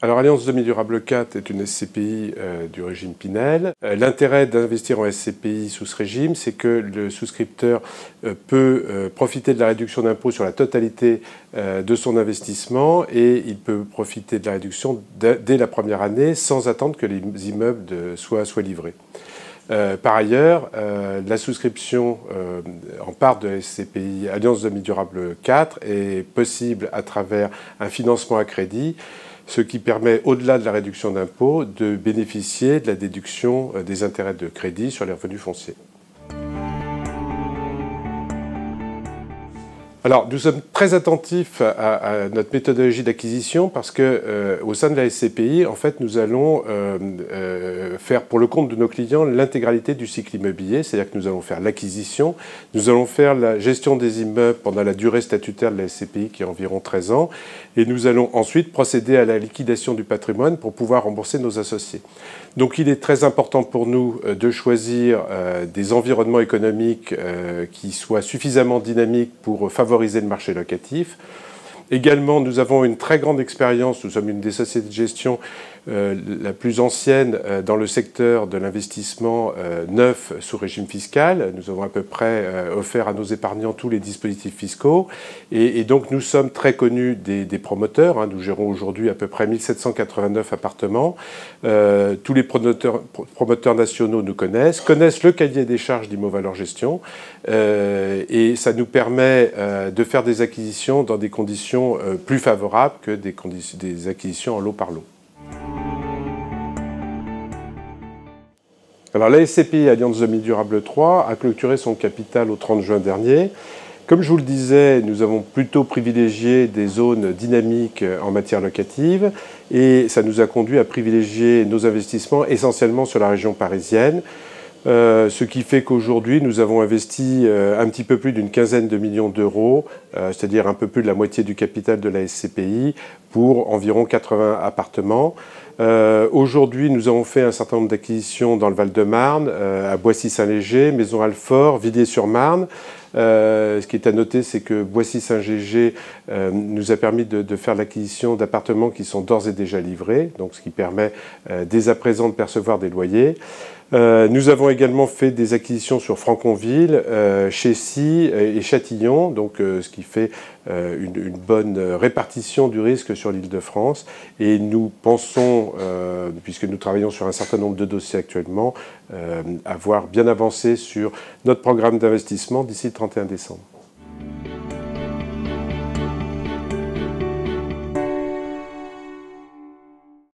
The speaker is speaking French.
Alors, Alliance Demi Durable 4 est une SCPI du régime Pinel. L'intérêt d'investir en SCPI sous ce régime, c'est que le souscripteur peut profiter de la réduction d'impôt sur la totalité de son investissement et il peut profiter de la réduction dès la première année sans attendre que les immeubles soient livrés. Par ailleurs, la souscription en part de la SCPI Alliance Demi Durable 4 est possible à travers un financement à crédit, ce qui permet, au-delà de la réduction d'impôt, de bénéficier de la déduction des intérêts de crédit sur les revenus fonciers. Alors, nous sommes très attentifs à notre méthodologie d'acquisition parce que, au sein de la SCPI, en fait, nous allons faire pour le compte de nos clients l'intégralité du cycle immobilier, c'est-à-dire que nous allons faire l'acquisition, nous allons faire la gestion des immeubles pendant la durée statutaire de la SCPI qui est environ 13 ans, et nous allons ensuite procéder à la liquidation du patrimoine pour pouvoir rembourser nos associés. Donc, il est très important pour nous de choisir des environnements économiques qui soient suffisamment dynamiques pour favoriser le marché locatif. Également, nous avons une très grande expérience, nous sommes une des sociétés de gestion la plus ancienne dans le secteur de l'investissement neuf sous régime fiscal. Nous avons à peu près offert à nos épargnants tous les dispositifs fiscaux et donc nous sommes très connus des promoteurs. Nous gérons aujourd'hui à peu près 1789 appartements. Tous les promoteurs nationaux nous connaissent le cahier des charges d'Immo-Valeur Gestion et ça nous permet de faire des acquisitions dans des conditions plus favorables que des acquisitions en lot par lot. Alors la SCPI Alliance Demi Durable 3 a clôturé son capital au 30 juin dernier. Comme je vous le disais, nous avons plutôt privilégié des zones dynamiques en matière locative et ça nous a conduit à privilégier nos investissements essentiellement sur la région parisienne. Ce qui fait qu'aujourd'hui, nous avons investi un petit peu plus d'une quinzaine de millions d'euros, c'est-à-dire un peu plus de la moitié du capital de la SCPI, pour environ 80 appartements. Aujourd'hui, nous avons fait un certain nombre d'acquisitions dans le Val-de-Marne, à Boissy-Saint-Léger, Maison-Alfort, Villiers-sur-Marne. Ce qui est à noter, c'est que Boissy-Saint-Léger nous a permis de faire l'acquisition d'appartements qui sont d'ores et déjà livrés, donc ce qui permet dès à présent de percevoir des loyers. Nous avons également fait des acquisitions sur Franconville, Chessy et Châtillon, donc ce qui fait une bonne répartition du risque sur l'Île-de-France. Et nous pensons, puisque nous travaillons sur un certain nombre de dossiers actuellement, avoir bien avancé sur notre programme d'investissement d'ici le 31 décembre.